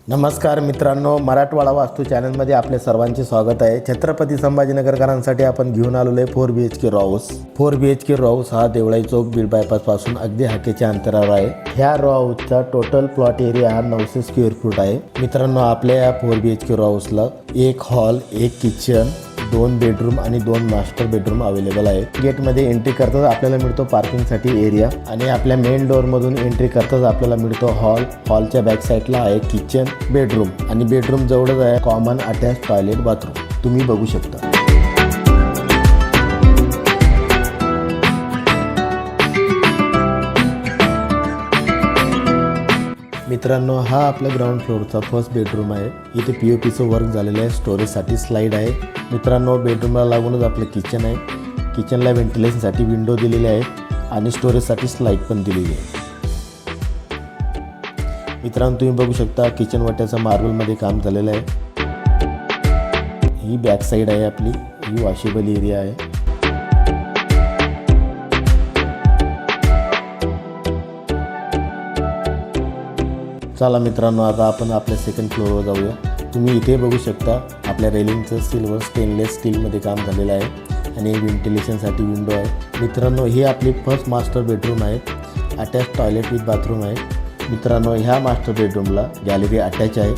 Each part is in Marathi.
नमस्कार मित्रांनो, मराठवाडा वास्तू चॅनलमध्ये आपले सर्वांचे स्वागत आहे। छत्रपती संभाजीनगरकरांसाठी आपण घेऊन आलेलो आहे 4 BHK row house. 4 BHK row house हा देवळाई चौक बीड बायपास पासून अगदी हाकेच्या अंतरावर आहे। ह्या रॉ हाऊसचा टोटल प्लॉट एरिया हा 900 स्क्वेअर फूट आहे। मित्रांनो, आपल्या या 4 BHK रॉ हाऊसला एक हॉल, एक किचन, 2 बेडरूम आणि 2 मास्टर बेडरूम अवेलेबल आहे। गेटमध्ये एंट्री करताच आपल्याला मिळतो पार्किंगसाठी एरिया आणि आपल्या मेन डोअरमधून एंट्री करताच आपल्याला मिळतो हॉल। हॉलच्या बॅक साईडला आहे किचन, बेडरूम आणि बेडरूम जवळच आहे कॉमन अटॅच टॉयलेट बाथरूम, तुम्ही बघू शकता। मित्रांनो, हा आपल्या ग्राउंड फ्लोअरचा फर्स्ट बेडरूम आहे। इथे POPचं वर्क झालेलं आहे। स्टोरेजसाठी स्लाइड आहे। मित्रांनो, बेडरूमला लागूनच आपलं किचन आहे। किचनला व्हेंटिलेशनसाठी विंडो दिलेली आहे आणि स्टोरेजसाठी स्लाइड पण दिलेली आहे। मित्रांनो, तुम्ही बघू शकता किचन वाट्याचं मार्बलमध्ये काम झालेलं आहे। ही बॅक साईड आहे आपली, ही वॉशेबल एरिया आहे। चला मित्रांनो, आता आपण आपल्या सेकंड फ्लोअरवर जाऊया। तुम्ही इथे बघू शकता आपल्या रेलिंगचं सिल्वर स्टेनलेस स्टीलमध्ये काम झालेलं आहे आणि व्हेंटिलेशनसाठी विंडो आहे। मित्रांनो, ही आपली फर्स्ट मास्टर बेडरूम आहे। अटॅच टॉयलेट विथ बाथरूम आहे। मित्रांनो, ह्या मास्टर बेडरूमला गॅलरी अटॅच आहे।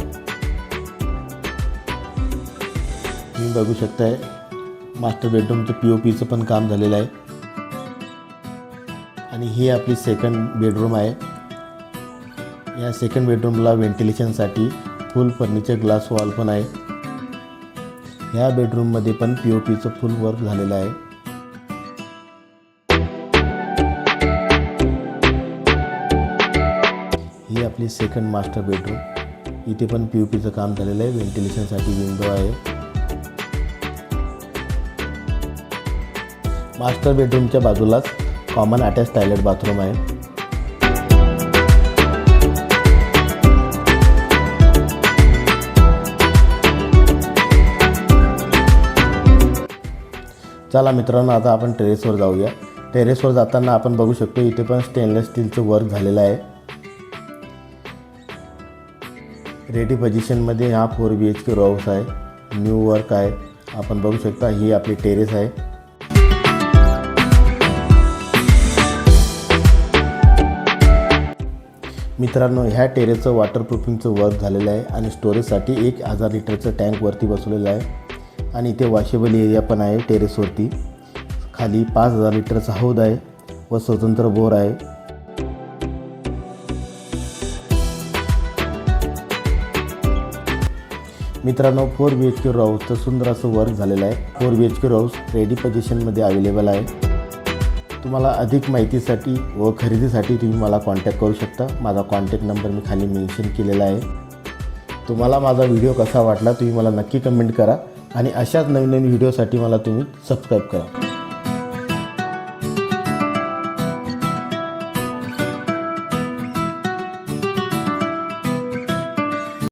तुम्ही बघू शकताय मास्टर बेडरूमचं POPचं पण काम झालेलं आहे आणि ही आपली सेकंड बेडरूम आहे। या सेकंड बेडरूमला व्हेंटिलेशनसाठी फुल फर्निचर ग्लास वॉल पण आहे। ह्या बेडरूममध्ये पण POPचं फुल वर्क झालेलं आहे। ही आपली सेकंड मास्टर बेडरूम, इथे पण POPचं काम झालेलं आहे। व्हेंटिलेशनसाठी विंडो आहे। मास्टर बेडरूमच्या बाजूलाच कॉमन अटॅच टॉयलेट बाथरूम आहे। चला मित्रांनो, आता आपण टेरेसवर जाऊया। टेरेसवर जाताना आपण बघू शकतो इथे पण स्टेनलेस स्टीलचं वर्क झालेलं आहे। रेडी पोझिशनमध्ये हा 4 BHK रॉ हाऊस आहे। न्यू वर्क आहे, आपण बघू शकता। ही आपली टेरेस आहे। मित्रांनो, ह्या टेरेसचं वॉटरप्रूफिंगचं वर्क झालेलं आहे आणि स्टोरेजसाठी 1000 लिटरचं टँक वरती बसवलेलं आहे आणि इथे वॉशेबल एरिया पण आहे। टेरेसवरती खाली 5000 लिटरचा हौद आहे व स्वतंत्र बोर आहे। मित्रांनो, 4 BHK रॉ हाऊसचं सुंदर असं वर्क झालेलं आहे। 4 BHK रॉ हाऊस रेडी पोझिशनमध्ये अवेलेबल आहे। तुम्हाला अधिक माहितीसाठी व खरेदीसाठी तुम्ही मला कॉन्टॅक्ट करू शकता। माझा कॉन्टॅक्ट नंबर मी खाली मेन्शन केलेला आहे। तुम्हाला माझा व्हिडिओ कसा वाटला तुम्ही मला नक्की कमेंट करा आणि अशाच नवीन व्हिडिओसाठी मला तुम्ही सबस्क्राईब करा।